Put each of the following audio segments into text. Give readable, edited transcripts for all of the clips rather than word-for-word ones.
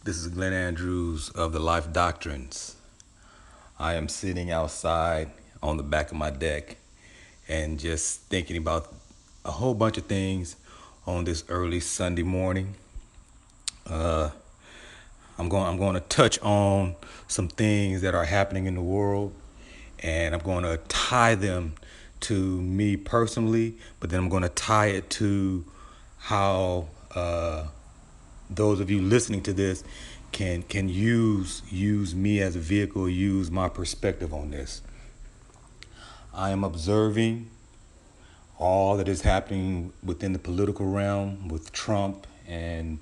This is Glenn Andrews of the Life Doctrines. I am sitting outside on the back of my deck and just thinking about a whole bunch of things on this early Sunday morning. Uh, I'm going to touch on some things that are happening in the world, and I'm going to tie them to me personally, but then I'm going to tie it to how those of you listening to this can use me as a vehicle, use my perspective on this. I am observing all that is happening within the political realm with Trump and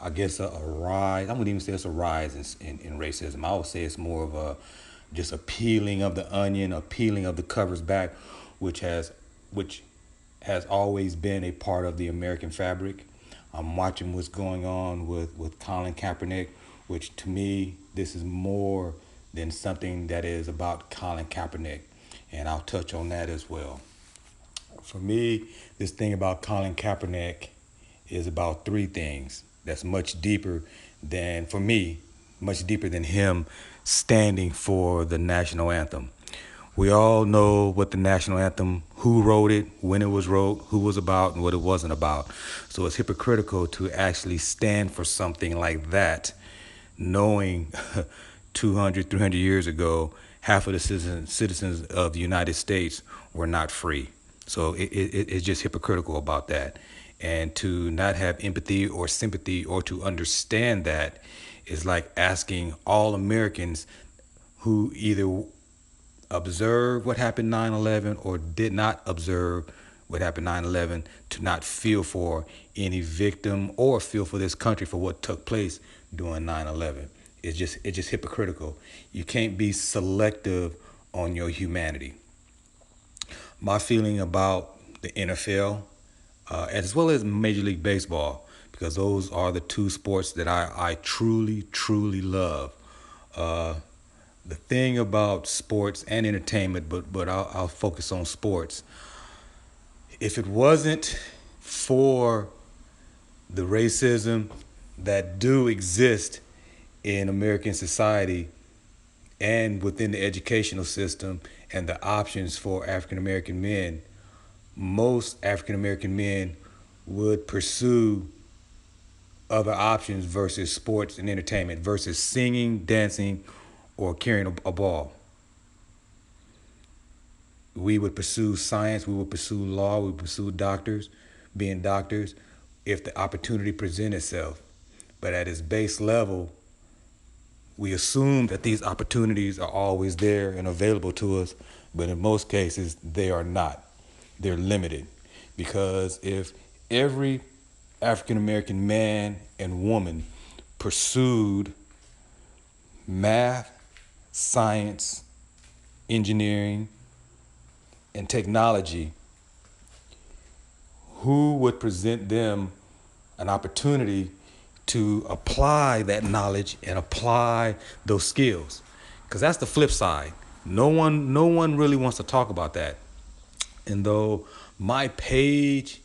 I guess a rise. I wouldn't even say it's a rise in racism. I would say it's more of a just a peeling of the onion, a peeling of the covers back, which has always been a part of the American fabric. I'm watching what's going on with Colin Kaepernick, which to me, this is more than something that is about Colin Kaepernick. And I'll touch on that as well. For me, this thing about Colin Kaepernick is about three things that's much deeper than, for me, much deeper than him standing for the national anthem. We all know what the national anthem, who wrote it, when it was wrote, who was about, and what it wasn't about. So it's hypocritical to actually stand for something like that, knowing 200, 300 years ago, half of the citizens of the United States were not free. So it's just hypocritical about that. And to not have empathy or sympathy or to understand that is like asking all Americans who either observed what happened 9/11 or did not observe what happened 9/11 to not feel for any victim or feel for this country for what took place during 9/11. It's just hypocritical. You can't be selective on your humanity. My feeling about the NFL, as well as Major League Baseball, because those are the two sports that I truly, truly love. Uh, the thing about sports and entertainment, but I'll focus on sports. If it wasn't for the racism that do exist in American society and within the educational system and the options for African American men, most African American men would pursue other options versus sports and entertainment versus singing, dancing, or carrying a ball. We would pursue science, we would pursue law, we would pursue being doctors, if the opportunity presents itself. But at its base level, we assume that these opportunities are always there and available to us, but in most cases, they are not. They're limited. Because if every African American man and woman pursued math, science, engineering, and technology, who would present them an opportunity to apply that knowledge and apply those skills? Because that's the flip side. No one really wants to talk about that. And though my page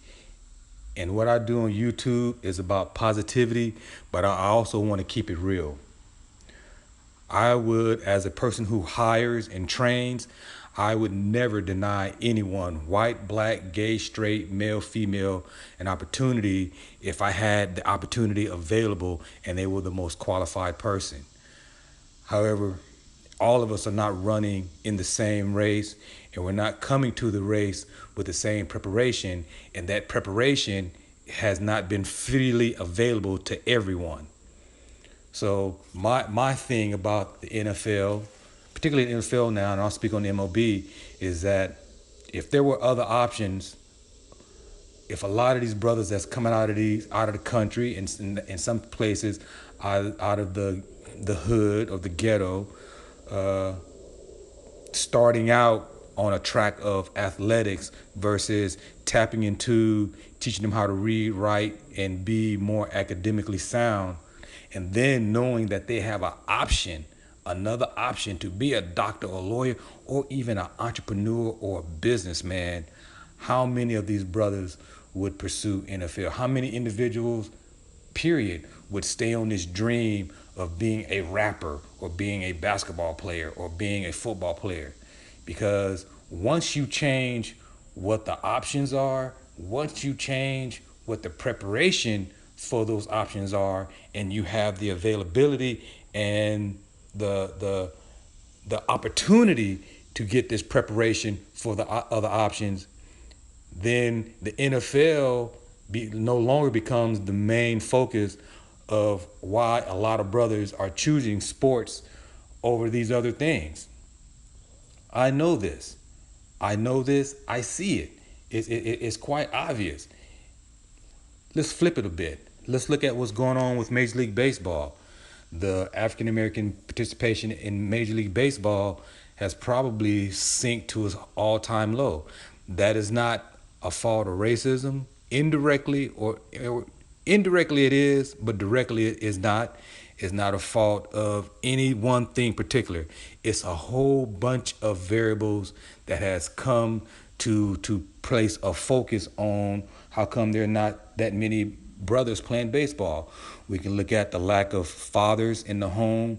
and what I do on YouTube is about positivity, but I also want to keep it real. I would, as a person who hires and trains, I would never deny anyone, white, black, gay, straight, male, female, an opportunity if I had the opportunity available and they were the most qualified person. However, all of us are not running in the same race, and we're not coming to the race with the same preparation, and that preparation has not been freely available to everyone. So my thing about the NFL, particularly the NFL now, and I'll speak on the MLB, is that if there were other options, if a lot of these brothers that's coming out of the country and in some places out of the hood or the ghetto, uh, starting out on a track of athletics versus tapping into teaching them how to read, write, and be more academically sound, and then knowing that they have another option to be a doctor or lawyer or even an entrepreneur or a businessman, how many of these brothers would pursue NFL? How many individuals period, would stay on this dream of being a rapper or being a basketball player or being a football player. Because once you change what the options are, once you change what the preparation for those options are, and you have the availability and the the opportunity to get this preparation for the other options, then the NFL no longer becomes the main focus of why a lot of brothers are choosing sports over these other things. I know this. I know this. I see it. It's quite obvious. Let's flip it a bit. Let's look at what's going on with Major League Baseball. The African American participation in Major League Baseball has probably sunk to its all-time low. That is not a fault of racism. Or indirectly it is, but directly it is not. It's not a fault of any one thing particular. It's a whole bunch of variables that has come to place a focus on how come there are not that many brothers playing baseball. We can look at the lack of fathers in the home,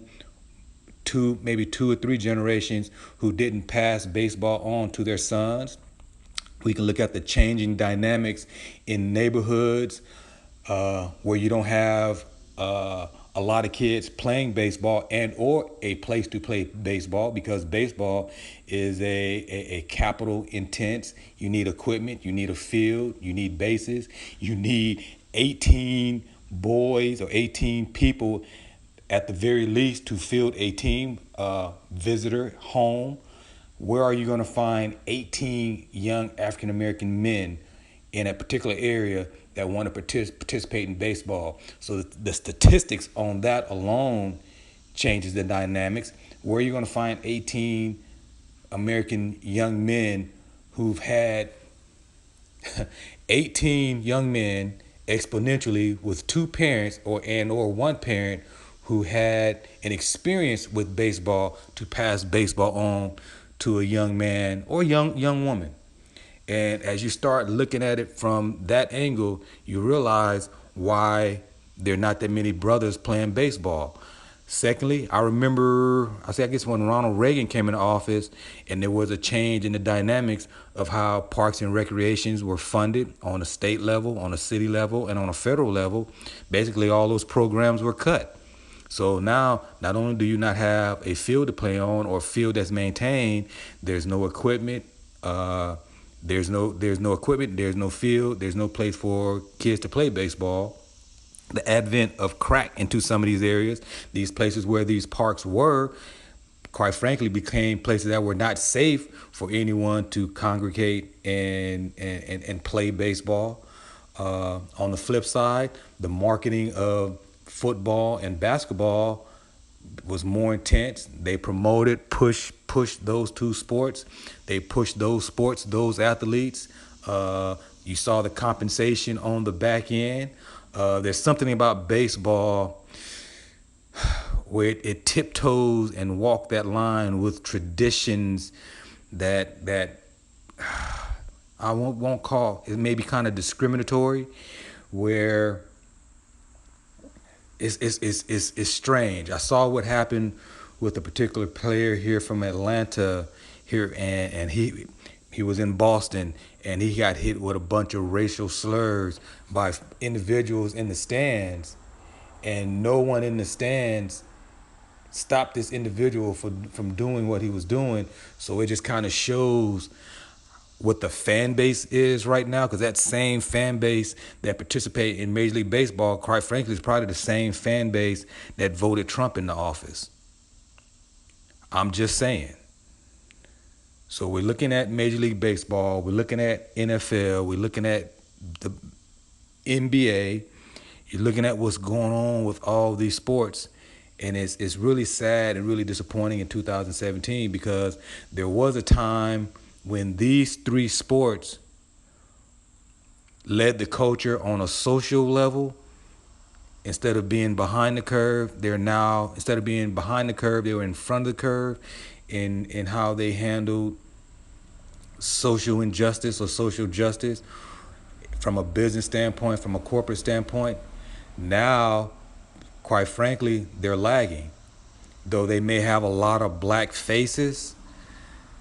maybe two or three generations who didn't pass baseball on to their sons. We can look at the changing dynamics in neighborhoods where you don't have a lot of kids playing baseball and or a place to play baseball, because baseball is a capital intense. You need equipment, you need a field, you need bases, you need 18 boys or 18 people at the very least to field a team visitor home. Where are you going to find 18 young African American men in a particular area that want to participate in baseball? So the statistics on that alone changes the dynamics. Where are you going to find 18 American young men who've had 18 young men exponentially with two parents or one parent who had an experience with baseball to pass baseball on to a young man or young woman? And as you start looking at it from that angle, you realize why there are not that many brothers playing baseball. Secondly, I guess when Ronald Reagan came into office and there was a change in the dynamics of how parks and recreations were funded on a state level, on a city level, and on a federal level, basically all those programs were cut. So now, not only do you not have a field to play on or a field that's maintained, there's no equipment. There's no equipment. There's no field. There's no place for kids to play baseball. The advent of crack into some of these areas, these places where these parks were, quite frankly, became places that were not safe for anyone to congregate and play baseball. On the flip side, the marketing of football and basketball was more intense. They pushed those two sports. They pushed those sports, those athletes. You saw the compensation on the back end. There's something about baseball where it tiptoes and walk that line with traditions that I won't call, it may be kind of discriminatory, where it's strange. I saw what happened with a particular player here from Atlanta here, and he was in Boston, and he got hit with a bunch of racial slurs by individuals in the stands, and no one in the stands stopped this individual from doing what he was doing. So it just kind of shows what the fan base is right now, because that same fan base that participate in Major League Baseball, quite frankly, is probably the same fan base that voted Trump into office. I'm just saying. So we're looking at Major League Baseball, we're looking at NFL, we're looking at the NBA, you're looking at what's going on with all these sports, and it's really sad and really disappointing in 2017, because there was a time when these three sports led the culture on a social level. Instead of being behind the curve, instead of being behind the curve, they were in front of the curve in how they handled social injustice or social justice from a business standpoint, from a corporate standpoint. Now, quite frankly, they're lagging. Though they may have a lot of black faces,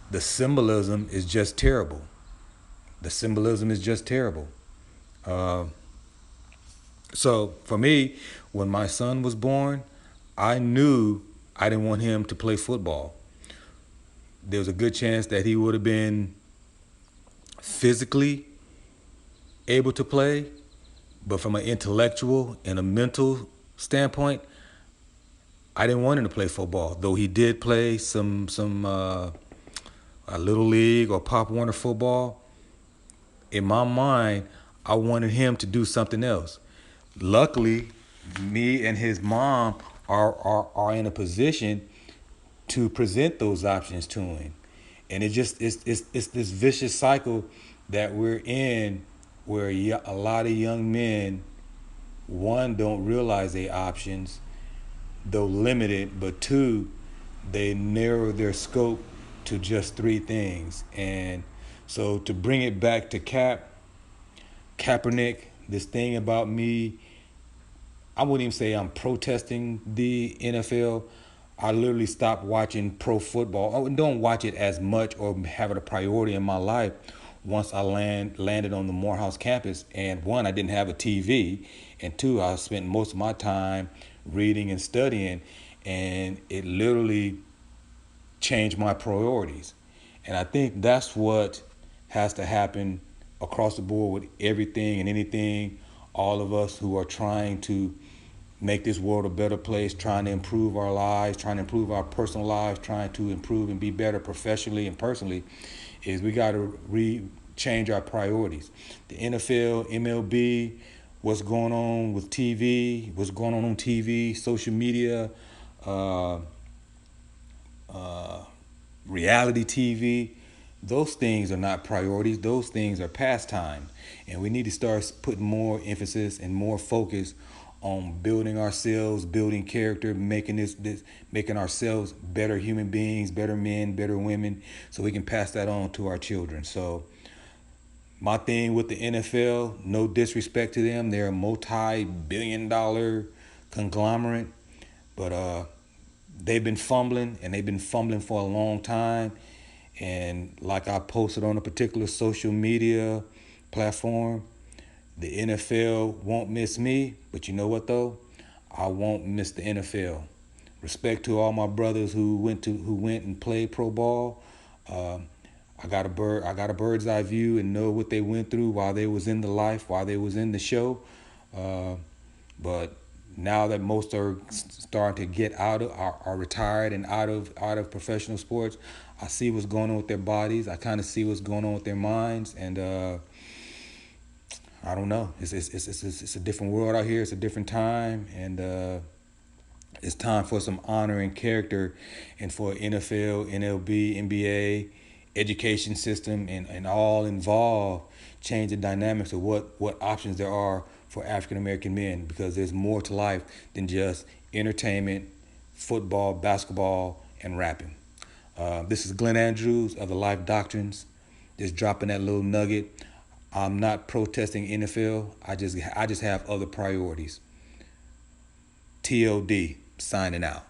the symbolism is just terrible. The symbolism is just terrible. Uh, so for me, when my son was born, I knew I didn't want him to play football. There was a good chance that he would have been physically able to play, but from an intellectual and a mental standpoint, I didn't want him to play football. Though he did play some a little league or Pop Warner football. In my mind, I wanted him to do something else. Luckily, me and his mom are in a position to present those options to him. And it's this vicious cycle that we're in where a lot of young men, one, don't realize their options, though limited, but two, they narrow their scope to just three things. And so to bring it back to Kaepernick, this thing about me, I wouldn't even say I'm protesting the NFL. I literally stopped watching pro football. I don't watch it as much or have it a priority in my life once I landed on the Morehouse campus. And one, I didn't have a TV. And two, I spent most of my time reading and studying. And it literally changed my priorities. And I think that's what has to happen across the board with everything and anything. All of us who are trying to make this world a better place, trying to improve our lives, trying to improve our personal lives, trying to improve and be better professionally and personally, is we got to change our priorities. The NFL, MLB, what's going on with TV, what's going on TV, social media, uh, uh, reality TV, those things are not priorities. Those things are pastime. And we need to start putting more emphasis and more focus on building ourselves, building character, making ourselves better human beings, better men, better women, so we can pass that on to our children. So my thing with the NFL, no disrespect to them, they're a multi-billion-dollar conglomerate, but they've been fumbling, and they've been fumbling for a long time. And like I posted on a particular social media platform, the NFL won't miss me, but you know what though? I won't miss the NFL. Respect to all my brothers who went and played pro ball. Uh, I got a bird's eye view and know what they went through while they was in the life, while they was in the show. Uh, but now that most are starting to get out of are retired and out of professional sports, I see what's going on with their bodies. I kind of see what's going on with their minds, and I don't know. It's a different world out here. It's a different time, and it's time for some honor and character, and for NFL, NLB, NBA, education system, and all involved change the dynamics of what options there are for African American men, because there's more to life than just entertainment, football, basketball, and rapping. This is Glenn Andrews of the Life Doctrines, just dropping that little nugget. I'm not protesting NFL. I just have other priorities. TOD, signing out.